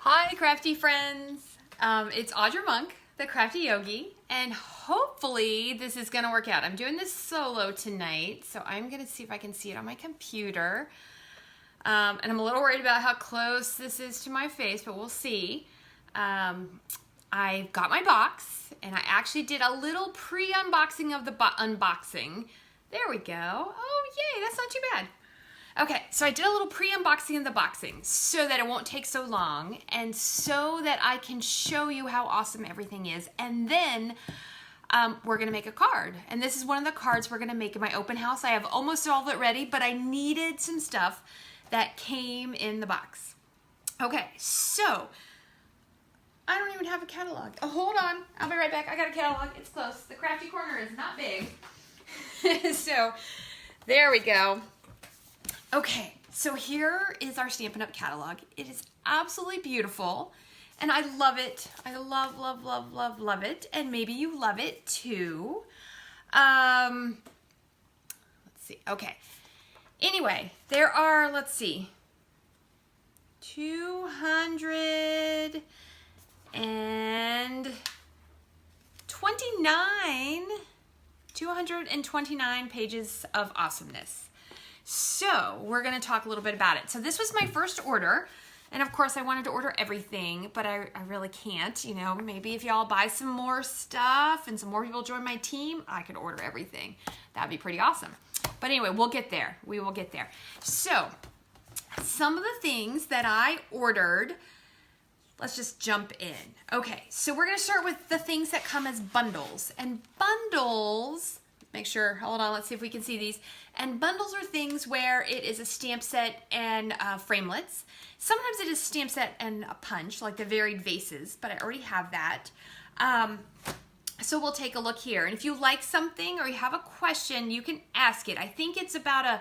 Hi, crafty friends. It's Audra Monk, the Crafty Yogi, and hopefully this is going to work out. I'm doing this solo tonight, so I'm going to see if I can see it on my computer. And I'm a little worried about how close this is to my face, but we'll see. I got my box, and I actually did a little pre-unboxing of the unboxing. There we go. Oh, yay, that's not too bad. Okay, so I did a little pre-unboxing of the boxing so that it won't take so long and so that I can show you how awesome everything is. And then we're gonna make a card. And this is one of the cards we're gonna make in my open house. I have almost all of it ready, but I needed some stuff that came in the box. Okay, so I don't even have a catalog. Oh, hold on, I'll be right back. I got a catalog, it's close. The crafty corner is not big. So there we go. Okay, so here is our Stampin' Up! Catalog. It is absolutely beautiful, and I love it. I love, love, love, love, love it, and maybe you love it too. Let's see, okay. Anyway, there are, let's see, 229 pages of awesomeness. So we're going to talk a little bit about it. So this was my first order, and of course I wanted to order everything, but I really can't. You know, maybe if y'all buy some more stuff and some more people join my team, I could order everything. That'd be pretty awesome. But anyway, we'll get there. We will get there. So some of the things that I ordered, let's just jump in. Okay, so we're going to start with the things that come as bundles. And bundles, make sure, hold on, let's see if we can see these. And bundles are things where it is a stamp set and framelits. Sometimes it is stamp set and a punch, like the varied vases, but I already have that. So we'll take a look here. And if you like something or you have a question, you can ask it. I think it's about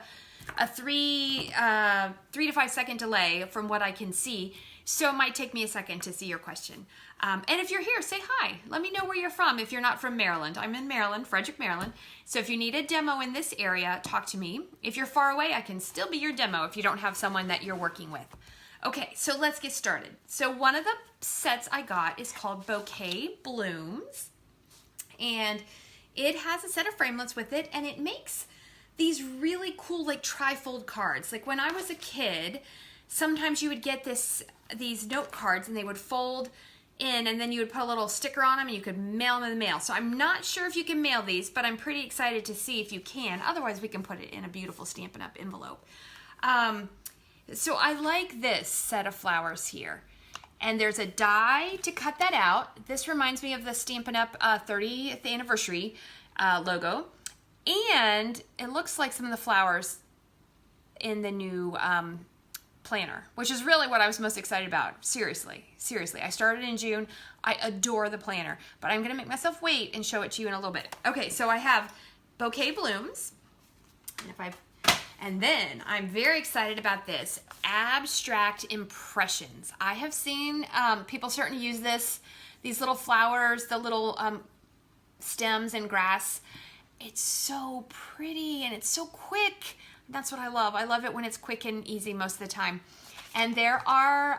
a 3 to 5 second delay from what I can see. So it might take me a second to see your question. And if you're here, say hi. Let me know where you're from if you're not from Maryland. I'm in Maryland, Frederick, Maryland. So if you need a demo in this area, talk to me. If you're far away, I can still be your demo if you don't have someone that you're working with. Okay, so let's get started. So one of the sets I got is called Bouquet Blooms. And it has a set of framelits with it, and it makes these really cool like trifold cards. Like when I was a kid, sometimes you would get these note cards and they would fold in, and then you would put a little sticker on them and you could mail them in the mail. So I'm not sure if you can mail these, but I'm pretty excited to see if you can. Otherwise, we can put it in a beautiful Stampin' Up! Envelope. So I like this set of flowers here. And there's a die to cut that out. This reminds me of the Stampin' Up! 30th anniversary logo. And it looks like some of the flowers in the new planner, which is really what I was most excited about. Seriously. I started in June. I adore the planner, but I'm gonna make myself wait and show it to you in a little bit. Okay, so I have Bouquet Blooms, and then I'm very excited about this, Abstract Impressions. I have seen people starting to use these little flowers, the little stems and grass. It's so pretty and it's so quick. That's what I love. I love it when it's quick and easy most of the time. And there are,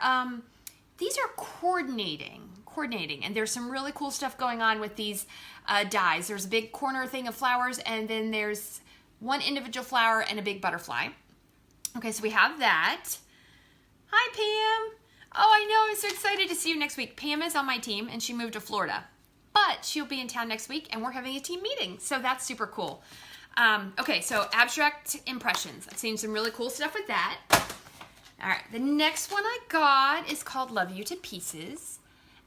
these are coordinating, and there's some really cool stuff going on with these dies. There's a big corner thing of flowers, and then there's one individual flower and a big butterfly. Okay, so we have that. Hi, Pam. Oh, I know, I'm so excited to see you next week. Pam is on my team, and she moved to Florida, but she'll be in town next week, and we're having a team meeting, so that's super cool. Okay, so Abstract Impressions. I've seen some really cool stuff with that. All right, the next one I got is called Love You to Pieces.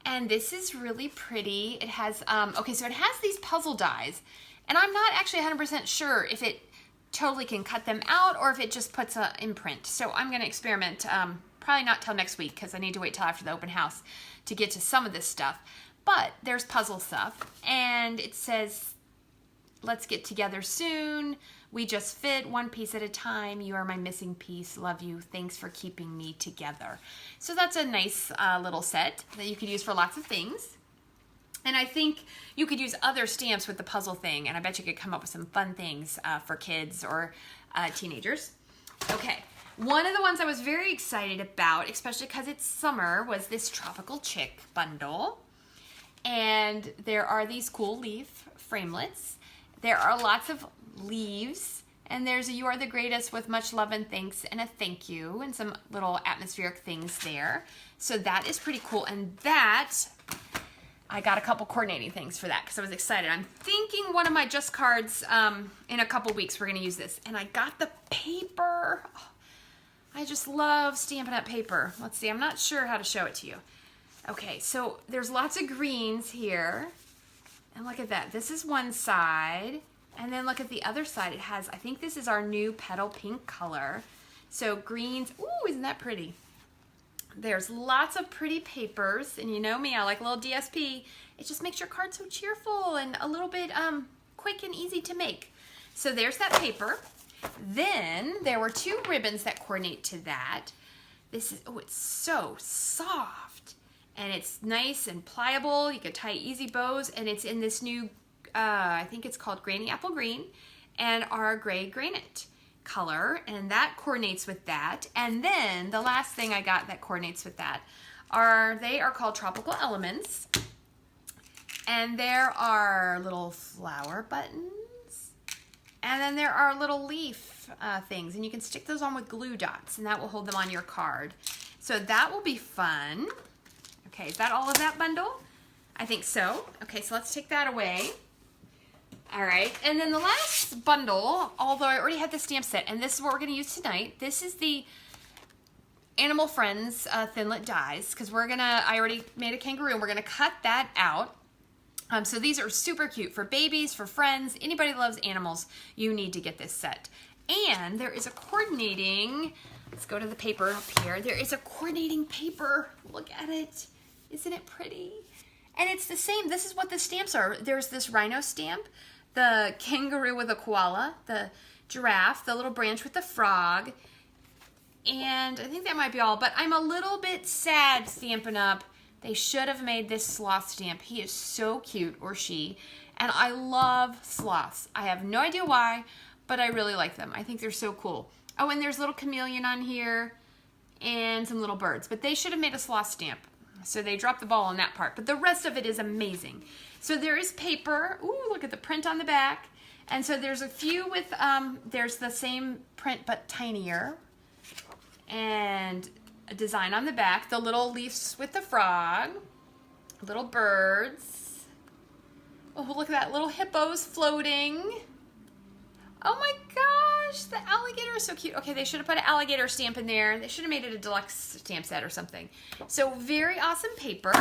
And this is really pretty. It has, okay, so it has these puzzle dies. And I'm not actually 100% sure if it totally can cut them out or if it just puts an imprint. So I'm going to experiment, probably not till next week because I need to wait till after the open house to get to some of this stuff. But there's puzzle stuff. And it says, let's get together soon. We just fit one piece at a time. You are my missing piece. Love you. Thanks for keeping me together. So that's a nice little set that you could use for lots of things. And I think you could use other stamps with the puzzle thing, and I bet you could come up with some fun things for kids or teenagers. Okay, One of the ones I was very excited about, especially because it's summer, was this Tropical Chick bundle. And there are these cool leaf framelits. There are lots of leaves. And there's a "You Are the Greatest" with "Much love and thanks" and a "thank you" and some little atmospheric things there. So that is pretty cool. And that, I got a couple coordinating things for that because I was excited. I'm thinking one of my Just cards in a couple weeks we're going to use this. And I got the paper. Oh, I just love Stampin' Up! Paper. Let's see, I'm not sure how to show it to you. Okay, so there's lots of greens here. And look at that. This is one side. And then look at the other side. It has, I think this is our new petal pink color. So greens. Ooh, isn't that pretty? There's lots of pretty papers. And you know me, I like a little DSP. It just makes your card so cheerful and a little bit quick and easy to make. So there's that paper. Then there were 2 ribbons that coordinate to that. This is, oh, it's so soft. And it's nice and pliable. You can tie easy bows. And it's in this new, I think it's called Granny Apple Green, and our gray granite color. And that coordinates with that. And then the last thing I got that coordinates with that they are called Tropical Elements. And there are little flower buttons. And then there are little leaf things, and you can stick those on with glue dots, and that will hold them on your card. So that will be fun. Okay, is that all of that bundle? I think so. Okay, so let's take that away. All right, and then the last bundle, although I already had the stamp set, and this is what we're going to use tonight. This is the Animal Friends Thinlit dies, because I already made a kangaroo, and we're going to cut that out. So these are super cute for babies, for friends, anybody that loves animals, you need to get this set. And there is a coordinating, let's go to the paper up here. There is a coordinating paper. Look at it. Isn't it pretty? And it's the same. This is what the stamps are. There's this rhino stamp, the kangaroo with a koala, the giraffe, the little branch with the frog. And I think that might be all, but I'm a little bit sad, Stampin' Up! They should have made this sloth stamp. He is so cute, or she. And I love sloths. I have no idea why, but I really like them. I think they're so cool. Oh, and there's a little chameleon on here and some little birds. But they should have made a sloth stamp. So they dropped the ball on that part. But the rest of it is amazing. So there is paper. Ooh, look at the print on the back. And so there's a few with, there's the same print but tinier. And a design on the back, the little leaves with the frog, little birds. Oh, look at that, little hippos floating. Oh my gosh, the alligator is so cute. Okay, they should have put an alligator stamp in there. They should have made it a deluxe stamp set or something. So very awesome paper.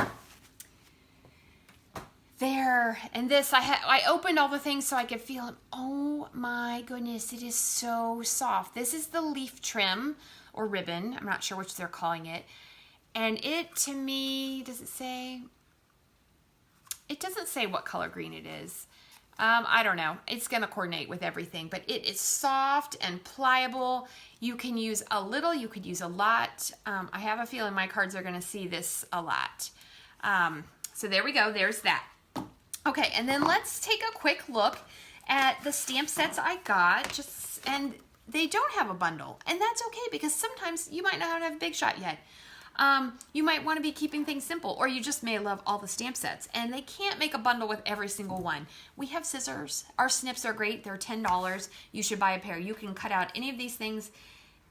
There, and this, I opened all the things so I could feel them. Oh my goodness, it is so soft. This is the leaf trim or ribbon. I'm not sure which they're calling it. And it, to me, does it say? It doesn't say what color green it is. I don't know. It's going to coordinate with everything, but it is soft and pliable. You can use a little, you could use a lot. I have a feeling my cards are going to see this a lot. So there we go. There's that. Okay, and then let's take a quick look at the stamp sets I got. And they don't have a bundle, and that's okay because sometimes you might not have a big shot yet. You might want to be keeping things simple, or you just may love all the stamp sets, and they can't make a bundle with every single one. We have scissors. Our snips are great. They're $10. You should buy a pair. You can cut out any of these things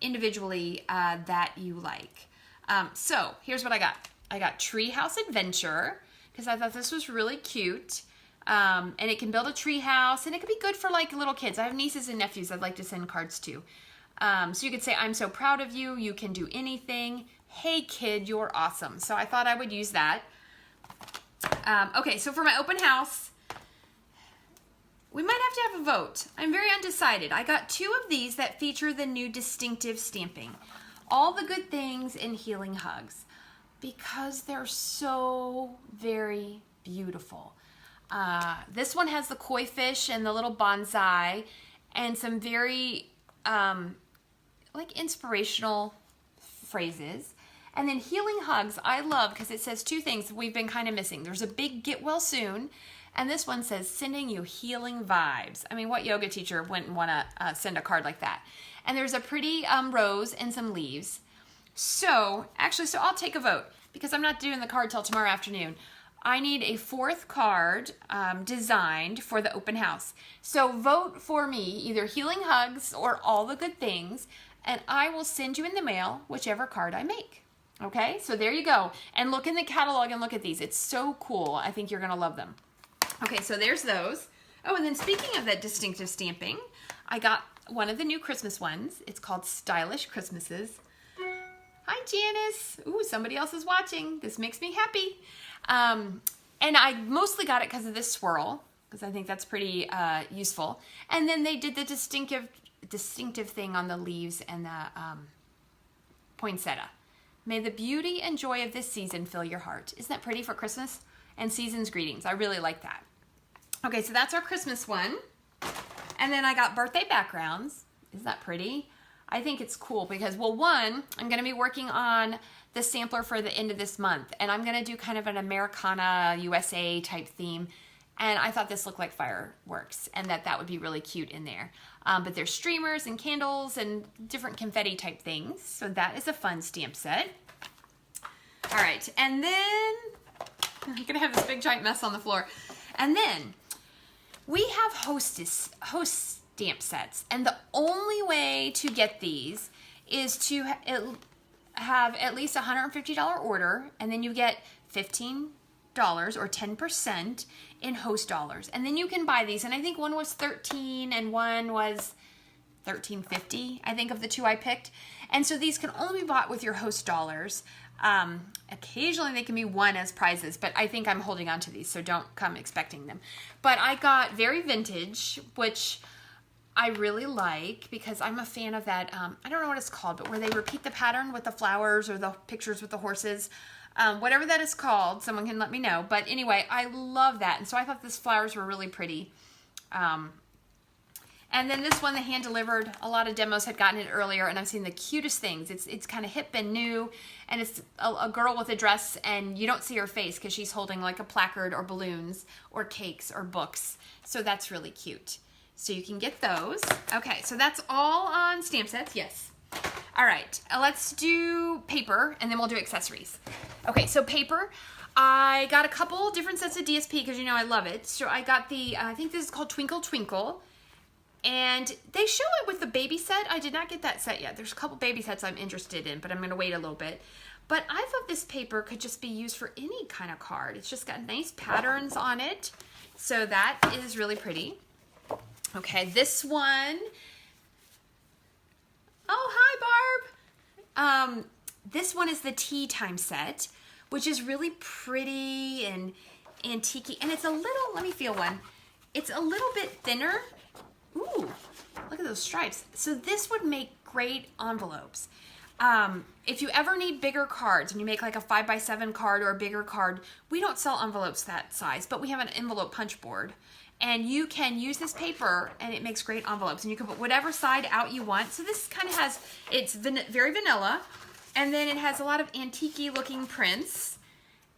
individually that you like. So here's what I got. I got Treehouse Adventure because I thought this was really cute. And it can build a tree house, and it could be good for like little kids. I have nieces and nephews I'd like to send cards to. So you could say, "I'm so proud of you. You can do anything. Hey kid, you're awesome." So I thought I would use that. Okay, so for my open house, we might have to have a vote. I'm very undecided. I got 2 of these that feature the new distinctive stamping. All the good things in Healing Hugs, because they're so very beautiful. This one has the koi fish and the little bonsai and some very like inspirational phrases. And then Healing Hugs I love because it says 2 things we've been kind of missing. There's a big get well soon, and this one says sending you healing vibes. I mean, what yoga teacher wouldn't want to send a card like that? And there's a pretty rose and some leaves. So I'll take a vote because I'm not doing the card till tomorrow afternoon. I need a 4th card designed for the open house. So vote for me, either Healing Hugs or All the Good Things, and I will send you in the mail whichever card I make. Okay, so there you go. And look in the catalog and look at these. It's so cool. I think you're going to love them. Okay, so there's those. Oh, and then speaking of that distinctive stamping, I got one of the new Christmas ones. It's called Stylish Christmases. Hi, Janice. Ooh, somebody else is watching. This makes me happy. And I mostly got it because of this swirl, because I think that's pretty useful. And then they did the distinctive thing on the leaves and the poinsettia. May the beauty and joy of this season fill your heart. Isn't that pretty for Christmas? And season's greetings. I really like that. Okay, so that's our Christmas one. And then I got birthday backgrounds. Isn't that pretty? I think it's cool because, well, one, I'm going to be working on the sampler for the end of this month. And I'm going to do kind of an Americana USA type theme. And I thought this looked like fireworks and that would be really cute in there. But there's streamers and candles and different confetti type things. So that is a fun stamp set. All right, and then I'm going to have this big giant mess on the floor. And then we have host stamp sets. And the only way to get these is to have at least a $150 order, and then you get $15 or 10% in host dollars. And then you can buy these. And I think one was $13 and one was $13.50, I think, of the two I picked. And so these can only be bought with your host dollars. Occasionally they can be won as prizes, but I think I'm holding on to these, so don't come expecting them. But I got Very Vintage, which I really like because I'm a fan of that, I don't know what it's called, but where they repeat the pattern with the flowers or the pictures with the horses. Whatever that is called, someone can let me know. But anyway, I love that. And so I thought these flowers were really pretty. And then this one, the hand delivered. A lot of demos had gotten it earlier, and I've seen the cutest things. It's kind of hip and new, and it's a girl with a dress, and you don't see her face because she's holding like a placard or balloons or cakes or books. So that's really cute. So you can get those. Okay, so that's all on stamp sets. Yes. All right, let's do paper, and then we'll do accessories. Okay, so paper. I got a couple different sets of DSP because you know I love it. So I got the, I think this is called Twinkle Twinkle. And they show it with the baby set. I did not get that set yet. There's a couple baby sets I'm interested in, but I'm going to wait a little bit. But I thought this paper could just be used for any kind of card. It's just got nice patterns on it. So that is really pretty. Okay, this one. Oh, hi, Barb. This one is the Tea Time set, which is really pretty and antique-y. And it's a little, let me feel one. It's a little bit thinner. Ooh, look at those stripes. So this would make great envelopes. If you ever need bigger cards and you make like a 5x7 card or a bigger card, we don't sell envelopes that size, but we have an envelope punch board. And you can use this paper and it makes great envelopes. And you can put whatever side out you want. So this kind of has, it's very vanilla. And then it has a lot of antique-y looking prints.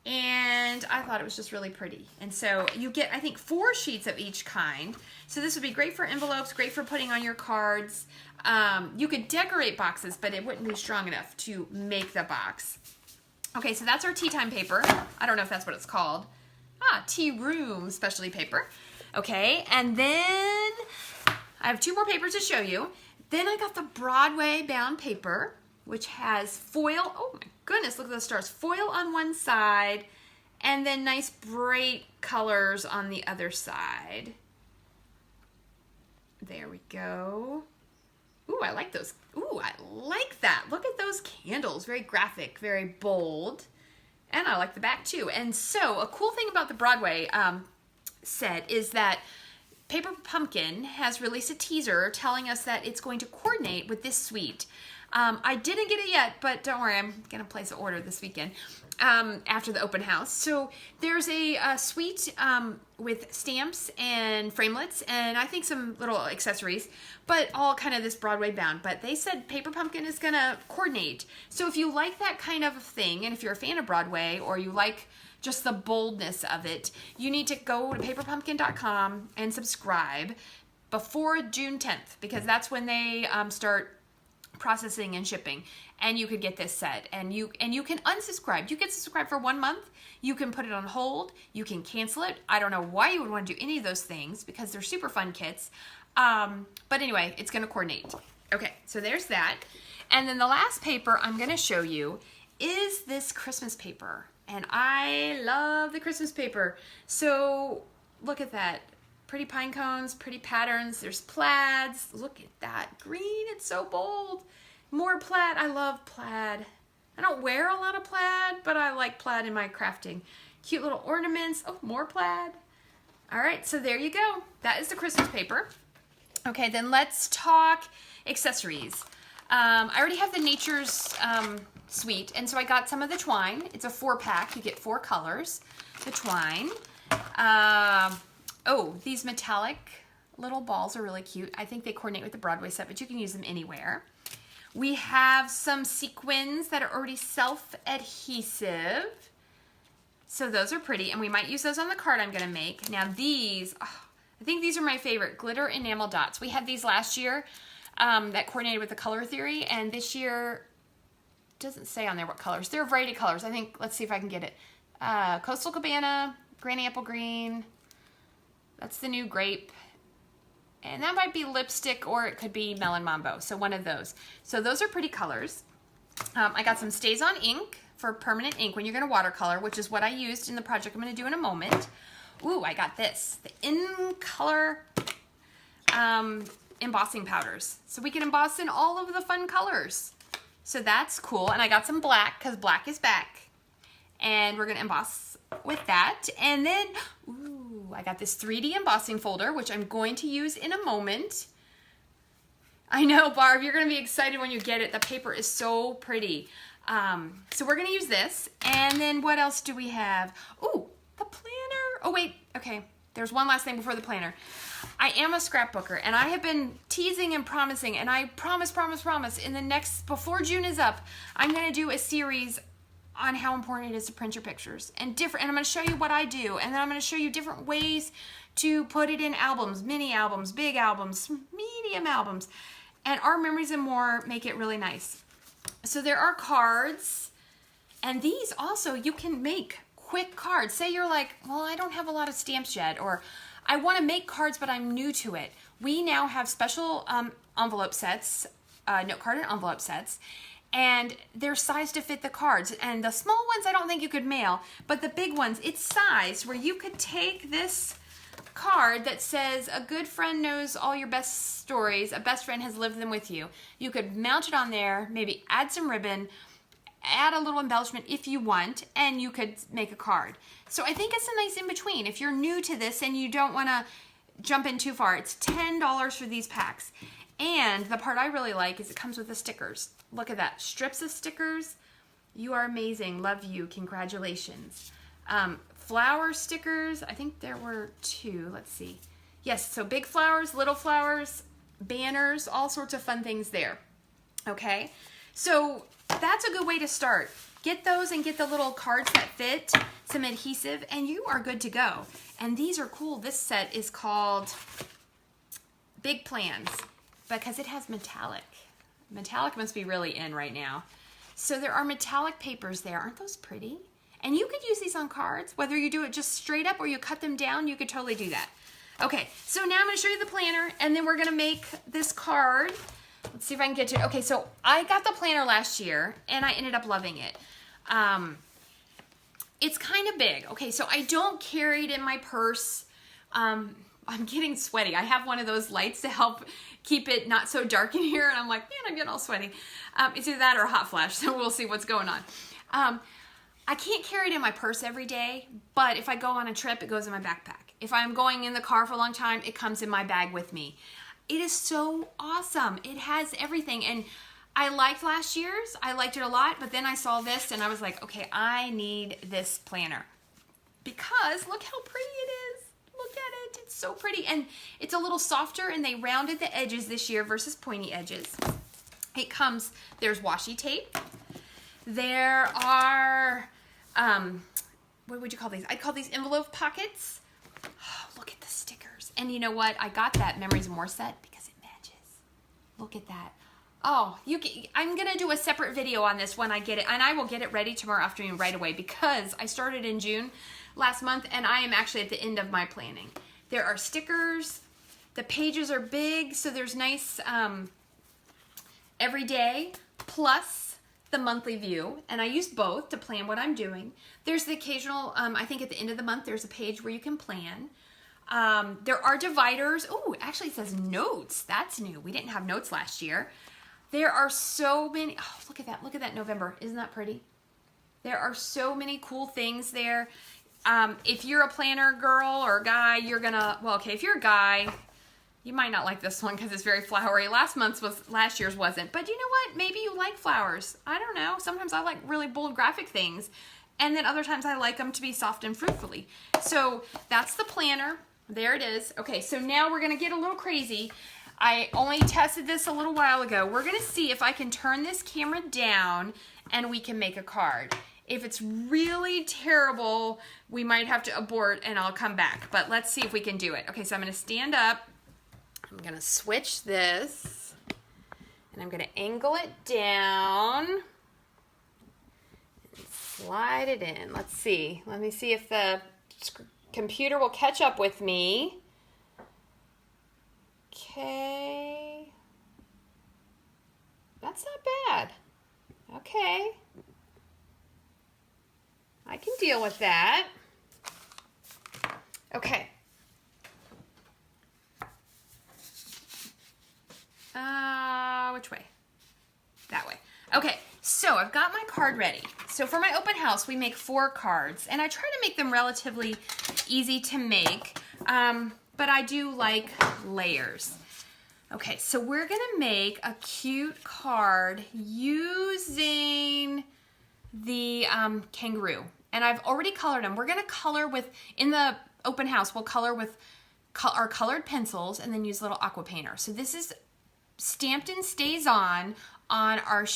And I thought it was just really pretty. And so you get, I think, 4 sheets of each kind. So this would be great for envelopes, great for putting on your cards. You could decorate boxes, but it wouldn't be strong enough to make the box. Okay, so that's our tea time paper. I don't know if that's what it's called. Tea room specialty paper. Okay, and then I have 2 more papers to show you. Then I got the Broadway bound paper, which has foil. Oh my goodness, look at those stars. Foil on one side, and then nice bright colors on the other side. There we go. Ooh, I like those. Ooh, I like that. Look at those candles. Very graphic, very bold. And I like the back too. And so a cool thing about the Broadway set is that Paper Pumpkin has released a teaser telling us that it's going to coordinate with this suite. I didn't get it yet, but don't worry, I'm going to place an order this weekend after the open house. So there's a suite with stamps and framelits and I think some little accessories, but all kind of this Broadway bound. But they said Paper Pumpkin is going to coordinate. So if you like that kind of thing, and if you're a fan of Broadway or you like just the boldness of it, you need to go to paperpumpkin.com and subscribe before June 10th because that's when they start processing and shipping, and you could get this set, and you can unsubscribe. You can subscribe for 1 month. You can put it on hold. You can cancel it. I don't know why you would want to do any of those things because they're super fun kits. But anyway, it's going to coordinate. Okay, so there's that. And then the last paper I'm going to show you is this Christmas paper. And I love the Christmas paper. So look at that. Pretty pine cones, pretty patterns. There's plaids. Look at that green. It's so bold. More plaid. I love plaid. I don't wear a lot of plaid, but I like plaid in my crafting. Cute little ornaments. Oh, more plaid. All right, so there you go. That is the Christmas paper. Okay, then let's talk accessories. I already have the Nature's suite, and so I got some of the twine. It's a 4-pack. You get 4 colors. The twine. Oh, these metallic little balls are really cute. I think they coordinate with the Broadway set, but you can use them anywhere. We have some sequins that are already self-adhesive. So those are pretty, and we might use those on the card I'm going to make. Now these, oh, I think these are my favorite, glitter enamel dots. We had these last year that coordinated with the color theory, and this year, it doesn't say on there what colors. They're a variety of colors. I think, let's see if I can get it. Coastal Cabana, Granny Apple Green, that's the new grape. And that might be lipstick or it could be melon mambo. So one of those. So those are pretty colors. I got some Stays On ink for permanent ink when you're going to watercolor, which is what I used in the project I'm going to do in a moment. Ooh, I got this. The In Color embossing powders. So we can emboss in all of the fun colors. So that's cool. And I got some black because black is back. And we're going to emboss with that. And then, ooh, I got this 3D embossing folder, which I'm going to use in a moment. I know, Barb, you're going to be excited when you get it. The paper is so pretty. So we're going to use this. And then what else do we have? Ooh, the planner. Oh, wait. Okay. There's one last thing before the planner. I am a scrapbooker, and I have been teasing and promising, and I promise, in the next, before June is up, I'm going to do a series on how important it is to print your pictures and I'm going to show you what I do, and then I'm going to show you different ways to put it in albums, mini albums, big albums, medium albums, and Our Memories and More make it really nice. So there are cards, and these also you can make quick cards. Say you're like, well, I don't have a lot of stamps yet, or I want to make cards but I'm new to it. We now have special envelope sets, note card and envelope sets, and they're sized to fit the cards. And the small ones I don't think you could mail, but the big ones, it's sized where you could take this card that says, a good friend knows all your best stories, a best friend has lived them with you. You could mount it on there, maybe add some ribbon, add a little embellishment if you want, and you could make a card. So I think it's a nice in-between. If you're new to this and you don't want to jump in too far, it's $10 for these packs. And the part I really like is it comes with the stickers. Look at that. Strips of stickers. You are amazing. Love you. Congratulations. Flower stickers. I think there were 2. Let's see. Yes, so big flowers, little flowers, banners, all sorts of fun things there. Okay, so that's a good way to start. Get those and get the little cards that fit, some adhesive, and you are good to go. And these are cool. This set is called Big Plans because it has metallic. Metallic must be really in right now. So there are metallic papers there. Aren't those pretty? And you could use these on cards, whether you do it just straight up or you cut them down, you could totally do that. Okay, so now I'm going to show you the planner, and then we're going to make this card. Let's see if I can get to it. Okay, so I got the planner last year, and I ended up loving it. It's kind of big. Okay, so I don't carry it in my purse. I'm getting sweaty. I have one of those lights to help keep it not so dark in here, and I'm like, man, I'm getting all sweaty. It's either that or a hot flash, so we'll see what's going on. I can't carry it in my purse every day, but if I go on a trip, it goes in my backpack. If I'm going in the car for a long time, it comes in my bag with me. It is so awesome. It has everything. And I liked last year's. I liked it a lot, but then I saw this and I was like, okay, I need this planner because look how pretty it is. Look at it. It's so pretty. And it's a little softer, and they rounded the edges this year versus pointy edges. It comes, there's washi tape. There are, what would you call these? I'd call these envelope pockets. Oh, look at the stickers. And you know what? I got that Memories and More set because it matches. Look at that. Oh, I'm going to do a separate video on this when I get it, and I will get it ready tomorrow afternoon right away because I started in June last month, and I am actually at the end of my planning. There are stickers. The pages are big, so there's nice every day plus the monthly view, and I use both to plan what I'm doing. There's the occasional, I think at the end of the month, there's a page where you can plan. There are dividers. Oh, actually it says notes. That's new. We didn't have notes last year. There are so many, oh, look at that. Look at that November. Isn't that pretty? There are so many cool things there. If you're a planner girl or guy, you're gonna, well, okay, if you're a guy, you might not like this one because it's very flowery. Last year's wasn't. But you know what? Maybe you like flowers. I don't know. Sometimes I like really bold graphic things. And then other times I like them to be soft and fruitfully. So that's the planner. There it is. Okay, so now we're going to get a little crazy. I only tested this a little while ago. We're going to see if I can turn this camera down and we can make a card. If it's really terrible, we might have to abort and I'll come back. But let's see if we can do it. Okay, so I'm going to stand up. I'm going to switch this. And I'm going to angle it down. And slide it in. Let's see. Let me see if the computer will catch up with me. Okay. That's not bad. Okay. I can deal with that. Okay. Which way? That way. Okay, so I've got my card ready. So for my open house, we make 4 cards, and I try to make them relatively easy to make, but I do like layers. Okay, so we're gonna make a cute card using the kangaroo, and I've already colored them. We're gonna color with, in the open house, we'll color with our colored pencils and then use a little aqua painter. So this is Stamped and Stays On our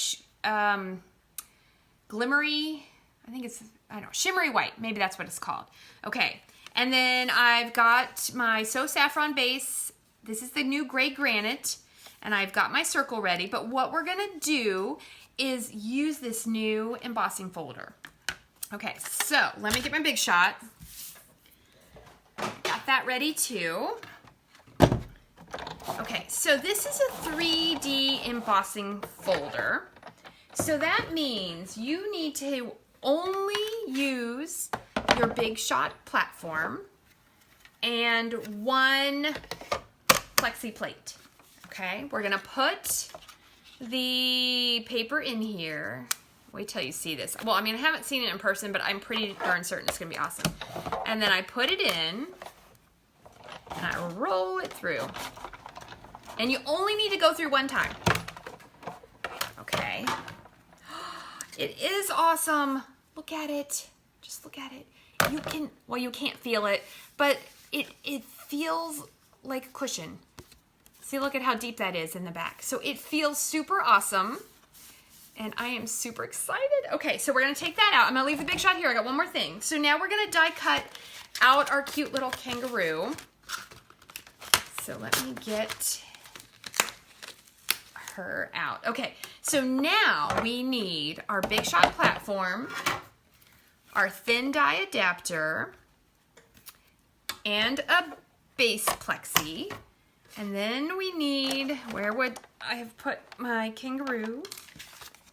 glimmery, I think it's, I don't know, shimmery white. Maybe that's what it's called. Okay, and then I've got my So Saffron base. This is the new gray granite, and I've got my circle ready. But what we're gonna do is use this new embossing folder. Okay, so let me get my Big Shot. Got that ready too. Okay, so this is a 3D embossing folder. So that means you need to only use your Big Shot platform and 1 plexi plate. Okay, we're gonna put the paper in here. Wait till you see this. Well, I mean, I haven't seen it in person, but I'm pretty darn certain it's gonna be awesome. And then I put it in and I roll it through. And you only need to go through 1 time. Okay. It is awesome. Look at it. Just look at it. You can, well, you can't feel it, but it feels like a cushion. See, look at how deep that is in the back. So it feels super awesome. And I am super excited. Okay, so we're gonna take that out. I'm gonna leave the Big Shot here. I got one more thing. So now we're gonna die cut out our cute little kangaroo. So let me get her out. Okay, so now we need our Big Shot platform, our thin die adapter, and a base plexi. And then we need, where would I have put my kangaroo?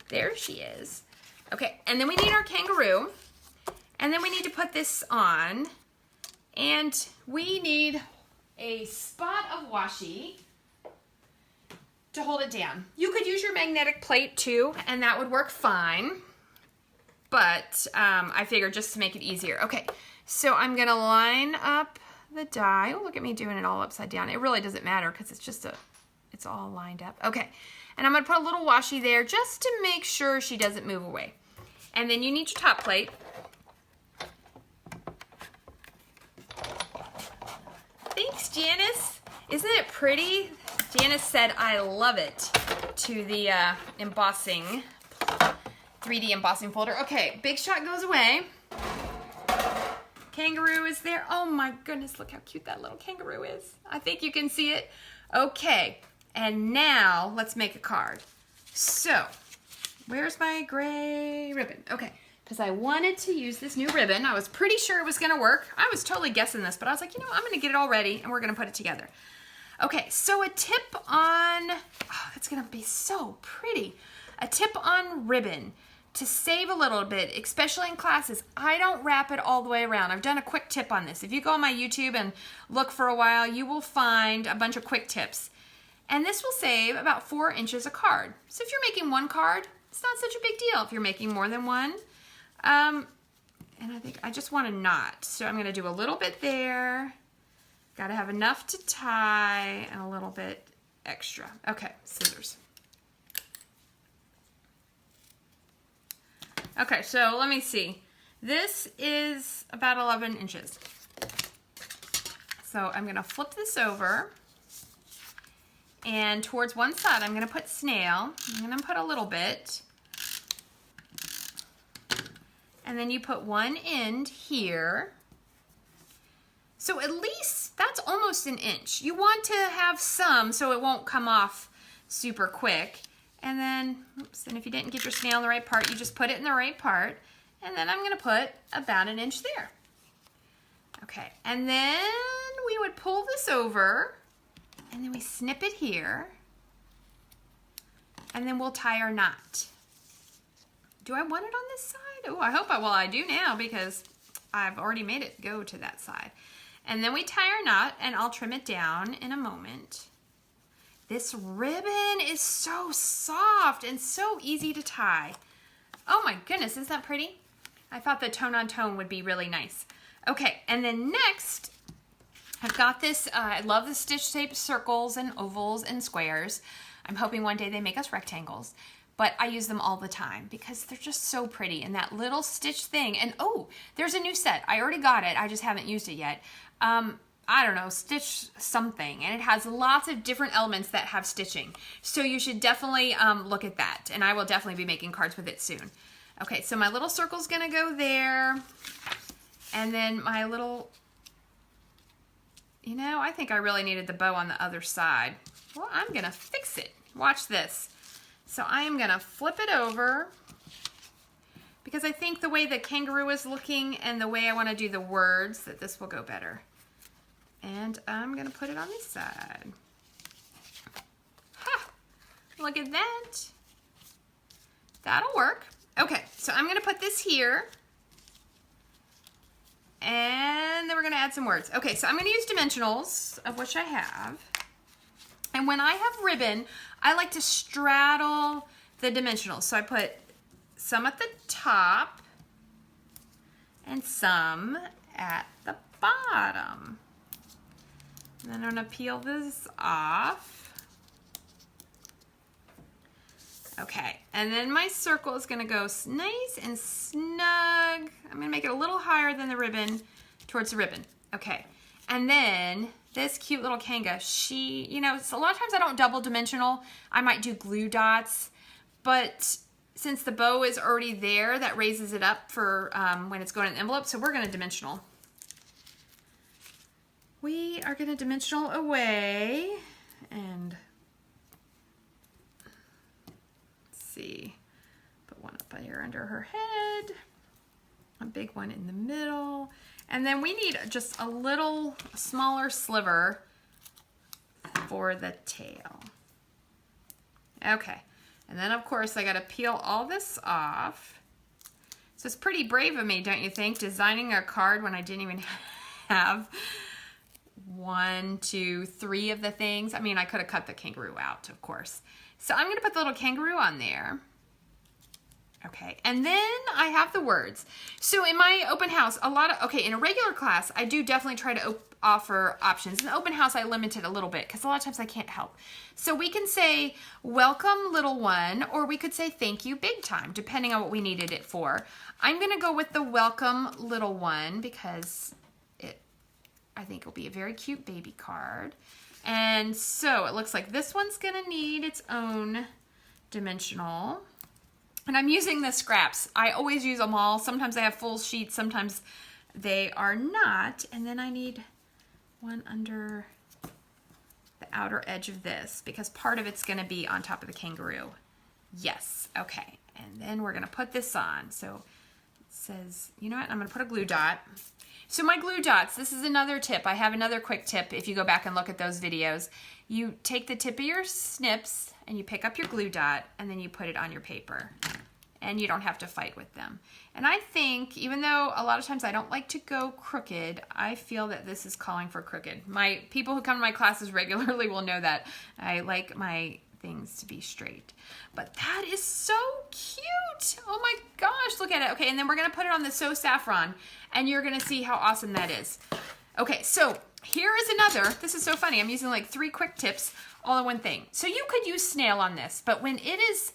There she is. Okay, and then we need our kangaroo, and then we need to put this on, and we need a spot of washi to hold it down. You could use your magnetic plate too, and that would work fine, but I figured just to make it easier. Okay, so I'm gonna line up the die. Oh, look at me doing it all upside down. It really doesn't matter because it's just it's all lined up. Okay, and I'm gonna put a little washi there just to make sure she doesn't move away. And then you need your top plate. Thanks, Janice. Isn't it pretty? Janice said, I love it, to the embossing, 3D embossing folder. Okay, Big Shot goes away. Kangaroo is there. Oh my goodness, look how cute that little kangaroo is. I think you can see it. Okay, and now let's make a card. So, where's my gray ribbon? Okay, because I wanted to use this new ribbon. I was pretty sure it was gonna work. I was totally guessing this, but I was like, you know, I'm gonna get it all ready and we're gonna put it together. Okay, so a tip on, oh, that's gonna be so pretty. A tip on ribbon to save a little bit, especially in classes, I don't wrap it all the way around. I've done a quick tip on this. If you go on my YouTube and look for a while, you will find a bunch of quick tips. And this will save about 4 inches a card. So if you're making one card, it's not such a big deal. If you're making more than one, and I think I just want a knot. So I'm gonna do a little bit there. Gotta have enough to tie and a little bit extra. Okay, scissors. Okay, so let me see. This is about 11 inches. So I'm gonna flip this over, and towards one side I'm gonna put snail. I'm gonna put a little bit. And then you put one end here. So at least that's almost an inch. You want to have some so it won't come off super quick. And then, oops, and if you didn't get your snail in the right part, you just put it in the right part. And then I'm gonna put about an inch there. Okay, and then we would pull this over, and then we snip it here, and then we'll tie our knot. Do I want it on this side? Oh, I hope well, I do now because I've already made it go to that side. And then we tie our knot, and I'll trim it down in a moment. This ribbon is so soft and so easy to tie. Oh my goodness, isn't that pretty? I thought the tone on tone would be really nice. Okay, and then next, I've got this, I love the stitch tape circles and ovals and squares. I'm hoping one day they make us rectangles, but I use them all the time because they're just so pretty. And that little stitch thing, and oh, there's a new set. I already got it, I just haven't used it yet. I don't know, stitch something, and it has lots of different elements that have stitching. So you should definitely look at that, and I will definitely be making cards with it soon. Okay, so my little circle's gonna go there, and then my little, you know, I think I really needed the bow on the other side. Well, I'm gonna fix it. Watch this. So I am gonna flip it over because I think the way the kangaroo is looking and the way I wanna do the words, that this will go better. And I'm gonna put it on this side. Ha! Look at that. That'll work. Okay, so I'm gonna put this here. And then we're gonna add some words. Okay, so I'm gonna use dimensionals, of which I have. And when I have ribbon, I like to straddle the dimensionals. So I put some at the top and some at the bottom. And then I'm gonna peel this off. Okay, and then my circle is gonna go nice and snug. I'm gonna make it a little higher than the ribbon, towards the ribbon. Okay, and then this cute little kanga, she, you know, so a lot of times I don't double dimensional. I might do glue dots, but since the bow is already there, that raises it up for when it's going in the envelope, so we're gonna dimensional. We are going to dimensional away, and let's see, put one up here under her head, a big one in the middle, and then we need just a little smaller sliver for the tail. Okay, and then of course I got to peel all this off. So it's pretty brave of me, don't you think, designing a card when I didn't even have 1, 2, 3 of the things. I mean, I could have cut the kangaroo out, of course. So I'm gonna put the little kangaroo on there. Okay, and then I have the words. So in my open house, okay, in a regular class, I do definitely try to offer options. In the open house, I limit it a little bit because a lot of times I can't help. So we can say, welcome little one, or we could say thank you big time, depending on what we needed it for. I'm gonna go with the welcome little one because I think it'll be a very cute baby card. And so it looks like this one's gonna need its own dimensional. And I'm using the scraps. I always use them all. Sometimes I have full sheets, sometimes they are not. And then I need one under the outer edge of this because part of it's gonna be on top of the kangaroo. Yes. Okay. And then we're going to put this on. So it says, you know what? I'm going to put a glue dot. So my glue dots, this is another tip. I have another quick tip if you go back and look at those videos. You take the tip of your snips and you pick up your glue dot and then you put it on your paper. And you don't have to fight with them. And I think, even though a lot of times I don't like to go crooked, I feel that this is calling for crooked. My people who come to my classes regularly will know that I like my things to be straight. But that is so cute. Oh my gosh, look at it. Okay, and then we're gonna put it on the So Saffron and you're gonna see how awesome that is. Okay, so here is another, this is so funny. I'm using like 3 quick tips all in one thing. So you could use snail on this, but when it is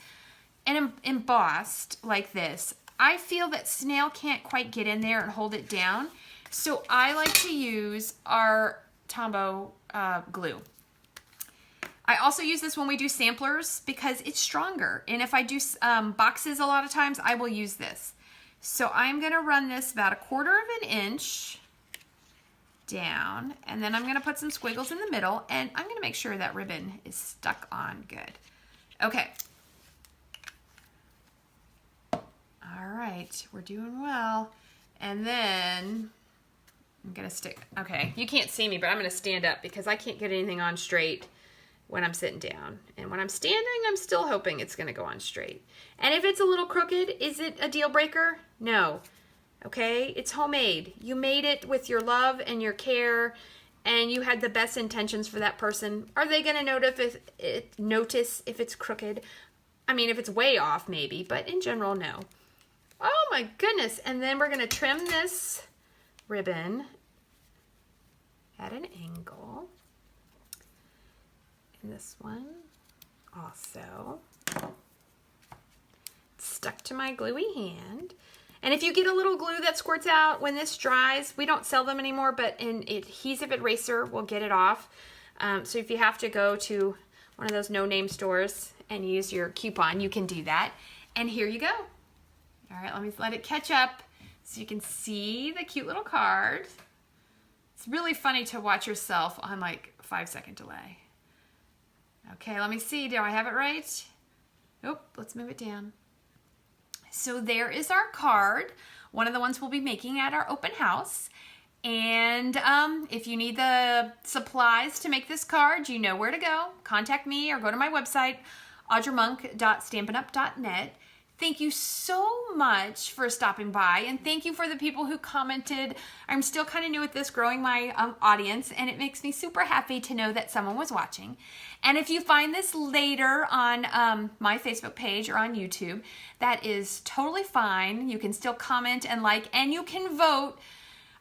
embossed like this, I feel that snail can't quite get in there and hold it down. So I like to use our Tombow glue. I also use this when we do samplers because it's stronger. And if I do boxes a lot of times, I will use this. So I'm gonna run this about 1/4 of an inch down, and then I'm gonna put some squiggles in the middle, and I'm gonna make sure that ribbon is stuck on good. Okay. All right, we're doing well. And then I'm gonna stick, okay, you can't see me, but I'm gonna stand up because I can't get anything on straight when I'm sitting down. And when I'm standing, I'm still hoping it's gonna go on straight. And if it's a little crooked, is it a deal breaker? No, okay? It's homemade. You made it with your love and your care, and you had the best intentions for that person. Are they gonna notice if it's crooked? I mean, if it's way off, maybe, but in general, no. Oh my goodness. And then we're gonna trim this ribbon at an angle. And this one also. It's stuck to my gluey hand. And if you get a little glue that squirts out when this dries, we don't sell them anymore, but an adhesive eraser will get it off. So if you have to go to one of those no-name stores and use your coupon, you can do that. And here you go. All right, let me let it catch up so you can see the cute little card. It's really funny to watch yourself on like 5-second delay. Okay, let me see. Do I have it right? Nope, let's move it down. So there is our card, one of the ones we'll be making at our open house. And if you need the supplies to make this card, you know where to go. Contact me or go to my website, audramonk.stampinup.net. Thank you so much for stopping by, and thank you for the people who commented. I'm still kind of new at this, growing my audience, and it makes me super happy to know that someone was watching. And if you find this later on my Facebook page or on YouTube, that is totally fine. You can still comment and like, and you can vote.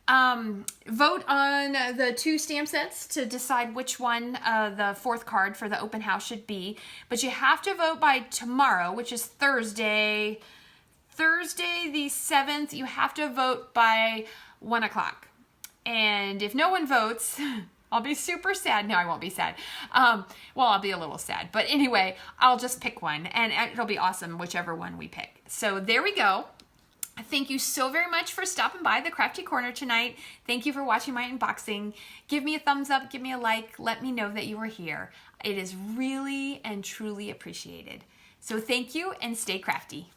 Vote on the 2 stamp sets to decide which one the 4th card for the open house should be. But you have to vote by tomorrow, which is Thursday the 7th. You have to vote by 1 o'clock. And if no one votes, I'll be super sad. No, I won't be sad. Well, I'll be a little sad. But anyway, I'll just pick one, and it'll be awesome, whichever one we pick. So there we go. Thank you so very much for stopping by the Crafty Corner tonight. Thank you for watching my unboxing. Give me a thumbs up, give me a like, let me know that you were here. It is really and truly appreciated. So thank you and stay crafty.